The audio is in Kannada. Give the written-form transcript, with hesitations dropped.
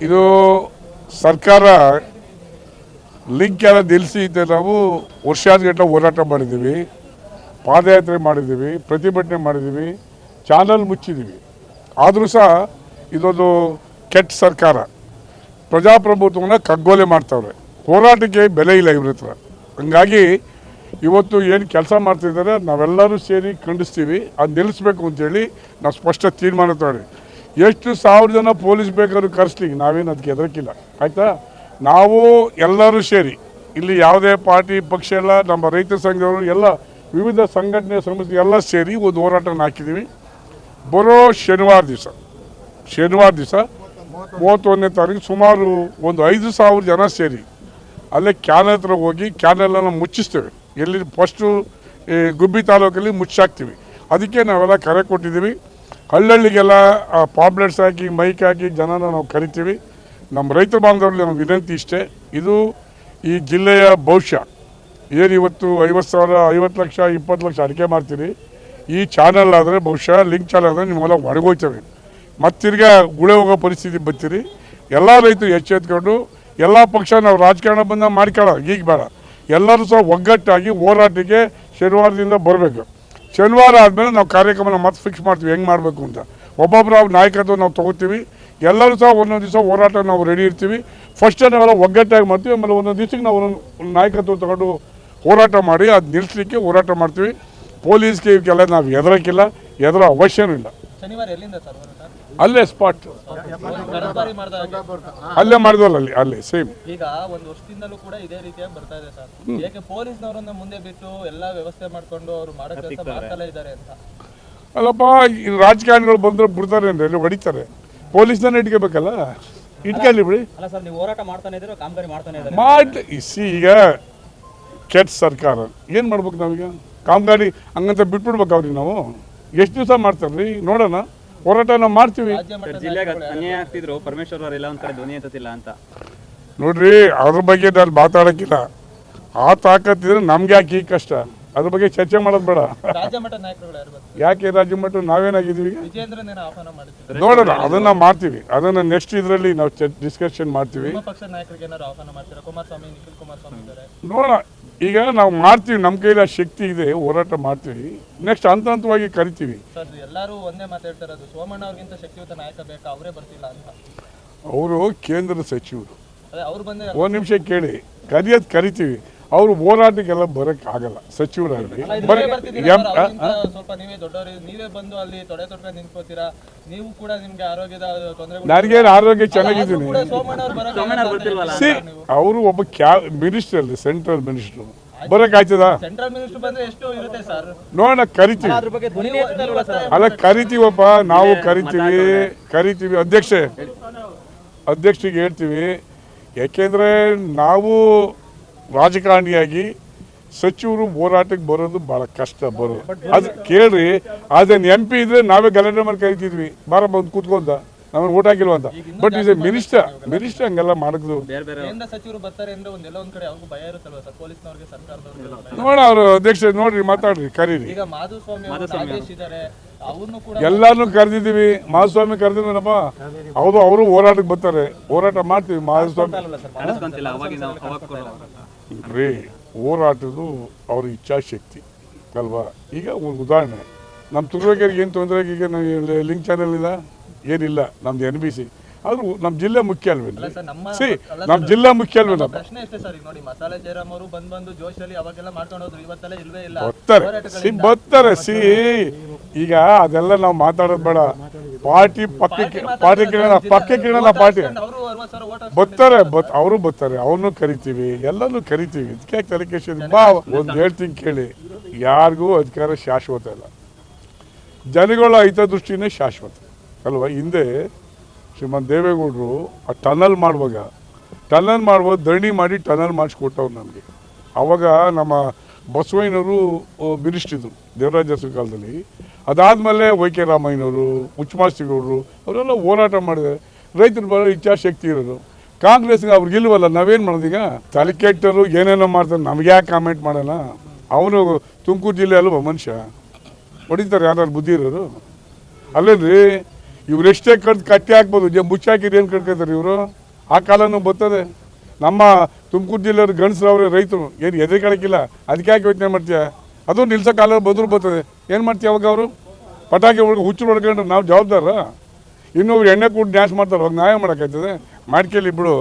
ಇದು ಸರ್ಕಾರ ಲಿಂಕ್ ಎಲ್ಲ ನಿಲ್ಲಿಸಿ ನಾವು ವರ್ಷಾನುಗಟ್ಟಲೆ ಹೋರಾಟ ಮಾಡಿದ್ದೀವಿ, ಪಾದಯಾತ್ರೆ ಮಾಡಿದ್ದೀವಿ, ಪ್ರತಿಭಟನೆ ಮಾಡಿದ್ದೀವಿ, ಚಾನಲ್ ಮುಚ್ಚಿದ್ದೀವಿ. ಆದರೂ ಸಹ ಇದೊಂದು ಕೆಟ್ಟ ಸರ್ಕಾರ ಪ್ರಜಾಪ್ರಭುತ್ವವನ್ನು ಕಗ್ಗೋಲೆ ಮಾಡ್ತಾವ್ರೆ. ಹೋರಾಟಕ್ಕೆ ಬೆಲೆ ಇಲ್ಲ ಇವ್ರ ಹತ್ರ. ಹಂಗಾಗಿ ಇವತ್ತು ಏನು ಕೆಲಸ ಮಾಡ್ತಿದ್ದಾರೆ ನಾವೆಲ್ಲರೂ ಸೇರಿ ಖಂಡಿಸ್ತೀವಿ. ಅದು ನಿಲ್ಲಿಸ್ಬೇಕು ಅಂತೇಳಿ ನಾವು ಸ್ಪಷ್ಟ ತೀರ್ಮಾನ ತಗೊಳ್ಳಿ. ಎಷ್ಟು 1000 ಜನ ಪೊಲೀಸ್ ಬೇಕಾದ್ರೂ ಕರೆಸ್ಲಿ, ನಾವೇನು ಅದಕ್ಕೆ ಹೆದರ್ಕಿಲ್ಲ, ಆಯಿತಾ. ನಾವು ಎಲ್ಲರೂ ಸೇರಿ ಇಲ್ಲಿ ಯಾವುದೇ ಪಾರ್ಟಿ ಪಕ್ಷ ಎಲ್ಲ, ನಮ್ಮ ರೈತ ಸಂಘದವರು ಎಲ್ಲ ವಿವಿಧ ಸಂಘಟನೆ ಸಂಸ್ಥೆ ಎಲ್ಲ ಸೇರಿ ಒಂದು ಹೋರಾಟನ ಹಾಕಿದ್ದೀವಿ. ಬರೋ ಶನಿವಾರ ದಿವಸ 31ನೇ ತಾರೀಕು ಸುಮಾರು ಒಂದು 5000 ಜನ ಸೇರಿ ಅಲ್ಲೇ ಕ್ಯಾನಲ್ ಹತ್ರ ಹೋಗಿ ಕ್ಯಾನಲನ್ನು ಮುಚ್ಚಿಸ್ತೇವೆ. ಎಲ್ಲಿ ಫಸ್ಟು ಗುಬ್ಬಿ ತಾಲೂಕಲ್ಲಿ ಮುಚ್ಚಾಕ್ತೀವಿ. ಅದಕ್ಕೆ ನಾವೆಲ್ಲ ಕರೆ ಕೊಟ್ಟಿದ್ದೀವಿ. ಹಳ್ಳಿಗೆಲ್ಲ ಪಾಂಪ್ಲೆಟ್ಸ್ ಹಾಕಿ ಮೈಕ್ ಹಾಕಿ ಜನನ ನಾವು ಕರಿತೀವಿ. ನಮ್ಮ ರೈತ ಬಾಂಧವರಲ್ಲಿ ನಮ್ಮ ವಿನಂತಿ ಇಷ್ಟೇ, ಇದು ಈ ಜಿಲ್ಲೆಯ ಭವಿಷ್ಯ. ಏನು ಇವತ್ತು 50,000 50 ಲಕ್ಷ 20 ಲಕ್ಷ ಅಡಿಕೆ ಮಾಡ್ತೀರಿ, ಈ ಚಾನಲ್ ಆದರೆ ಬಹುಶಃ ಲಿಂಕ್ ಚಾನಲ್ ಆದರೆ ನಿಮ್ಮೆಲ್ಲ ಹೊರಗೋಯ್ತವೆ. ಮತ್ತಿರ್ಗ ಗುಳೆ ಹೋಗೋ ಪರಿಸ್ಥಿತಿ ಬರ್ತೀರಿ. ಎಲ್ಲ ರೈತರು ಎಚ್ಚೆತ್ಕೊಂಡು ಎಲ್ಲ ಪಕ್ಷ ನಾವು ರಾಜಕಾರಣ ಬಂದ ಮಾಡ್ಕೊಳ್ಳೋ ಈಗ ಬೇಡ, ಎಲ್ಲರೂ ಸಹ ಒಗ್ಗಟ್ಟಾಗಿ ಹೋರಾಟಕ್ಕೆ ಶನಿವಾರದಿಂದ ಬರಬೇಕು. ಶನಿವಾರ ಆದಮೇಲೆ ನಾವು ಕಾರ್ಯಕ್ರಮನ ಮತ್ತೆ ಫಿಕ್ಸ್ ಮಾಡ್ತೀವಿ ಹೆಂಗೆ ಮಾಡಬೇಕು ಅಂತ. ಒಬ್ಬೊಬ್ಬರ ನಾಯಕತ್ವ ನಾವು ತೊಗೋತೀವಿ. ಎಲ್ಲರೂ ಸಹ ಒಂದೊಂದು ದಿವಸ ಹೋರಾಟ ನಾವು ರೆಡಿ ಇರ್ತೀವಿ. ಫಸ್ಟ್ ನಾವೆಲ್ಲ ಒಗ್ಗಟ್ಟಾಗಿ ಮಾಡ್ತೀವಿ. ಆಮೇಲೆ ಒಂದೊಂದು ದಿವಸಕ್ಕೆ ನಾವು ಒಂದೊಂದು ನಾಯಕತ್ವ ತಗೊಂಡು ಹೋರಾಟ ಮಾಡಿ ಅದು ನಿಲ್ಲಿಸಲಿಕ್ಕೆ ಹೋರಾಟ ಮಾಡ್ತೀವಿ. ಪೊಲೀಸ್ಗೆ ಇವಕ್ಕೆಲ್ಲ ನಾವು ಹೆದರಕ್ಕಿಲ್ಲ, ಹೆದರೋ ಅವಶ್ಯನೂ ಇಲ್ಲ. ಅಲ್ಲೇ ಸ್ಪಾಟ್ ಅಲ್ಲೇ ಮಾಡಿದ್ವಲ್ಲ, ಅಲ್ಲೇ ಸೇಮ್. ಈಗ ಒಂದು ವರ್ಷದಿಂದಲೂ ಕೂಡ ಇದೇ ರೀತಿಯಾಗಿ ಬರ್ತಾ ಇದೆ ಸರ್. ಏಕೆ ಪೊಲೀಸ್ನವರನ್ನ ಮುಂದೆ ಬಿಟ್ಟು ಎಲ್ಲ ವ್ಯವಸ್ಥೆ ಮಾಡ್ಕೊಂಡು ಅವರು ಮಾಡೋ ಕೆಲಸ ಮಾಡ್ತಲೇ ಇದ್ದಾರೆ ಅಂತ? ಅಲ್ಲಪ್ಪ, ಈ ರಾಜಕಾರಣಿಗಳು ಬಂದ್ರೆ ಬಿಡ್ತಾರೆ ಅಂದ್ರೆ ಇಲ್ಲಿ ಹೊಡಿತಾರೆ. ಪೊಲೀಸ್ನ ಇಟ್ಕೋಬೇಕಲ್ಲ, ಇಟ್ಕೊಳ್ಳಿ ಬಿಡಿ. ಅಲ್ಲ ಸರ್, ನೀವು ಹೋರಾಟ ಮಾಡ್ತಾನೆ ಇದ್ದೀರಾ, ಕಾಮಗಾರಿ ಮಾಡ್ತಾನೆ ಇದ್ದಾರೆ. ಮಾಡಿ ಈಗ ಕೆಟ್ಟ ಸರ್ಕಾರ ಏನು ಮಾಡ್ಬೇಕು ನಾವೀಗ? ಕಾಮಗಾರಿ ಹಂಗಂತ ಬಿಟ್ಬಿಡ್ಬೇಕು ಅವ್ರಿಗೆ. ನಾವು ಎಷ್ಟು ದಿವಸ ಮಾಡ್ತಾರ್ರಿ ನೋಡೋಣ. ಹೋರಾಟ ನಾವು ಮಾಡ್ತೀವಿ. ಪರಮೇಶ್ವರ್ ಅವರೆಲ್ಲ ಒಂದ್ ಕಡೆ ಧ್ವನಿ ಎತ್ತುತ್ತಿಲ್ಲ ಅಂತ ನೋಡ್ರಿ, ಅದ್ರ ಬಗ್ಗೆ ನಾನು ಮಾತಾಡೋಕ್ಕಿಲ್ಲ. ಆ ತಾಕತ್ತಿದ್ರೆ ನಮ್ಗೆ ಯಾಕೆ ಈ ಕಷ್ಟ? ಅದ್ರ ಬಗ್ಗೆ ಚರ್ಚೆ ಮಾಡೋದು ಬೇಡ. ಯಾಕೆ ರಾಜ್ಯ ಮಟ್ಟ ನಾವೇನಾಗಿದ್ದೀವಿ ನೋಡೋಣ, ಅದನ್ನ ಮಾಡ್ತೀವಿ. ಅದನ್ನ ನೆಕ್ಸ್ಟ್ ಇದರಲ್ಲಿ ನಾವು ಡಿಸ್ಕಷನ್ ಮಾಡ್ತೀವಿ. ನೋಡೋಣ, ಈಗ ನಾವು ಮಾಡ್ತೀವಿ. ನಮ್ಮ ಕೈಲಿ ಶಕ್ತಿ ಇದೆ, ಹೋರಾಟ ಮಾಡ್ತೀವಿ. ನೆಕ್ಸ್ಟ್ ಹಂತವಾಗಿ ಕರಿತೀವಿ. ಎಲ್ಲರೂ ಒಂದೇ ಮಾತಾಡ್ತಾರದು, ಸೋಮಣ್ಣ ಅವ್ರಿಗಿಂತ ಶಕ್ತಿಯುತ ನಾಯಕ ಬೇಕಾ, ಅವರೇ ಬರ್ತಿಲ್ಲ ಅಂತ. ಅವರು ಕೇಂದ್ರ ಸಚಿವರು. ಒಂದು ನಿಮಿಷ ಕೇಳಿ, ಕರಿತೀವಿ. ಅವರು ಹೋರಾಟಕ್ಕೆಲ್ಲ ಬರಕ್ ಆಗಲ್ಲ ಸಚಿವರಾಗಿ. ಸ್ವಲ್ಪ ನೀವೇ ದೊಡ್ಡವರು, ನೀವೇ ಬಂದು ಅಲ್ಲಿ ತೊಡೆ ನಿಂತ್ಕೋತೀರಾ. ನೀವು ಕೂಡ ನಿಮ್ಗೆ ಆರೋಗ್ಯದ ತೊಂದರೆ. ನನಗೇನು ಆರೋಗ್ಯ ಚೆನ್ನಾಗಿದ್ದೀನಿ. ಅವರು ಒಬ್ಬ ಮಿನಿಸ್ಟರ್ ಅಲ್ಲ, ಸೆಂಟ್ರಲ್ ಮಿನಿಸ್ಟರ್. ಬರಕ್ ಆಯ್ತದ? ಸೆಂಟ್ರಲ್ ಮಿನಿಸ್ಟರ್ ಬಂದ್ರೆ ಎಷ್ಟು ಇರುತ್ತೆ ಸರ್? ನೋಡೋಣ, ಕರಿತೀವಿ. ಅಲ್ಲ, ಕರಿತೀವಪ್ಪ, ನಾವು ಕರಿತೀವಿ. ಅಧ್ಯಕ್ಷರಿಗೆ ಹೇಳ್ತೀವಿ. ಯಾಕೆಂದ್ರೆ ನಾವು ರಾಜಕಾರಣಿಯಾಗಿ ಸಚಿವರು ಹೋರಾಟಕ್ಕೆ ಬರೋದು ಬಹಳ ಕಷ್ಟ. ಬರೋದು ಅದು ಕೇಳ್ರಿ. ಅದೇನು MP ಇದ್ರೆ ನಾವೇ ಗಲಾಟೆ ಮಾಡಿ ಕರಿತಿದ್ವಿ, ಬಾರ ಬಂದು ಕೂತ್ಕೊಂಡ ನಮ್ಮನ್ನು ಓಟ್ ಹಾಕಿಲ್ವ ಅಂತ. ಬಟ್ ಇದು ಮಿನಿಸ್ಟರ್ ಹಂಗೆಲ್ಲ ಮಾಡಿದ್ರು. ನೋಡ, ಅವರು ಅಧ್ಯಕ್ಷ ನೋಡ್ರಿ, ಮಾತಾಡ್ರಿ, ಕರೀರಿ. ಎಲ್ಲಾನು ಕರೆದಿದ್ದೀವಿ. ಮಾಧುಸ್ವಾಮಿ ಕರೆದಿದ್ದೀನಪ್ಪ. ಅವರು ಹೋರಾಟಕ್ಕೆ ಬರ್ತಾರೆ, ಹೋರಾಟ ಮಾಡ್ತೀವಿ. ಮಾಧುಸ್ವಾಮಿ ರೀ, ಹೋರಾಟದ್ದು ಅವ್ರ ಇಚ್ಛಾಶಕ್ತಿ ಅಲ್ವಾ. ಈಗ ಒಂದು ಉದಾಹರಣೆ, ನಮ್ಮ ತುರುವೇಕೆರೆಗೆ ಏನು ತೊಂದರೆ? ಈಗ ಲಿಂಕ್ ಚಾನೆಲ್ ಇಲ್ಲ, ಏನಿಲ್ಲ. ನಮ್ದು NBC ಆದ್ರೂ ನಮ್ಮ ಜಿಲ್ಲೆ ಮುಖ್ಯ ಅಲ್ವೇನು? ನಮ್ಮ ಜಿಲ್ಲೆ ಮುಖ್ಯ ಅಲ್ವೇನಪ್ಪ? ಬರ್ತಾರೆ. ಈಗ ಅದೆಲ್ಲ ನಾವು ಮಾತಾಡೋದು ಬೇಡ. ಪಾರ್ಟಿ ಪಕ್ಕಕ್ಕೆ ಪಾರ್ಟಿ ಬರ್ತಾರೆ, ಅವರು ಬರ್ತಾರೆ. ಅವ್ರನ್ನೂ ಕರಿತೀವಿ, ಎಲ್ಲನೂ ಕರಿತೀವಿ. ಇದಕ್ಕೆ ತಲೆಕೆಡಿಸ್ಕೊತೀವಿ. ಬಾ, ಒಂದು ಹೇಳ್ತೀನಿ ಕೇಳಿ, ಯಾರಿಗೂ ಅಧಿಕಾರ ಶಾಶ್ವತ ಇಲ್ಲ. ಜನಗಳ ಹಿತದೃಷ್ಟಿನೇ ಶಾಶ್ವತ ಅಲ್ವಾ. ಹಿಂದೆ ಶ್ರೀಮಂತ ದೇವೇಗೌಡರು ಆ ಟನಲ್ ಮಾಡುವಾಗ ಧರಣಿ ಮಾಡಿ ಟನಲ್ ಮಾಡಿಸ್ಕೊಟ್ಟವ್ರು ನಮಗೆ. ಆವಾಗ ನಮ್ಮ ಬಸವಯ್ಯನವರು ಮಿನಿಸ್ಟ್ರಿದ್ರು ದೇವರಾಜ ಅರಸು ಕಾಲದಲ್ಲಿ. ಅದಾದಮೇಲೆ YK ರಾಮಯ್ಯನವರು, ಹುಚ್ಚಮಾಸ್ತಿಗೌಡರು ಅವರೆಲ್ಲ ಹೋರಾಟ ಮಾಡಿದ್ದಾರೆ. ರೈತರು ಬರೋ ಇಚ್ಛಾಶಕ್ತಿ ಇರೋರು. ಕಾಂಗ್ರೆಸ್ಗೆ ಅವ್ರಿಗಿಲ್ವಲ್ಲ, ನಾವೇನು ಮಾಡೋದೀಗ? ತಲೆ ಕೆಟ್ಟರು ಏನೇನೋ ಮಾಡ್ತಾರೆ, ನಮ್ಗೆ ಯಾಕೆ ಕಾಮೆಂಟ್ ಮಾಡೋಣ? ಅವನು ತುಮಕೂರು ಜಿಲ್ಲೆ ಅಲ್ವ ಮನುಷ್ಯ, ಹೊಡಿತಾರೆ ಯಾರು ಬುದ್ಧಿ ಇರೋರು? ಅಲ್ಲೇನ್ರಿ, ಇವ್ರು ಎಷ್ಟೇ ಕಟ್ಟಿ ಹಾಕ್ಬೋದು, ಮುಚ್ಚಿ ಹಾಕಿದ್ರೆ ಏನು ಕಟ್ಕೋತಾರೆ ಇವರು? ಆ ಕಾಲನೂ ಬರ್ತದೆ. ನಮ್ಮ ತುಮಕೂರು ಜಿಲ್ಲೆಯವ್ರು ಗಂಡಸ್ರವ್ರೆ ರೈತರು ಏನು ಎದೆ ಕಣಕ್ಕಿಲ್ಲ, ಅದಕ್ಕೆ ಯಾಕೆ ಯೋಚನೆ ಮಾಡ್ತೀಯ? ಅದು ನಿಲ್ಸೋ ಕಾಲ ಬದ್ರು ಬರ್ತದೆ, ಏನು ಮಾಡ್ತೀಯ ಅವಾಗ? ಅವರು ಪಟಾಕಿ ಹುಚ್ಚು ಹೊಡ್ಕೊಂಡ್ರೆ ನಾವು ಜವಾಬ್ದಾರ? ಇನ್ನೊಬ್ರು ಎಣ್ಣೆ ಕೂಡ ಡ್ಯಾನ್ಸ್ ಮಾಡ್ತಾರೆ, ಅವಾಗ ನ್ಯಾಯ ಮಾಡೋಕ್ಕಾಯ್ತದೆ? ಮಾಡ್ಕೇಳಿ ಬಿಡು.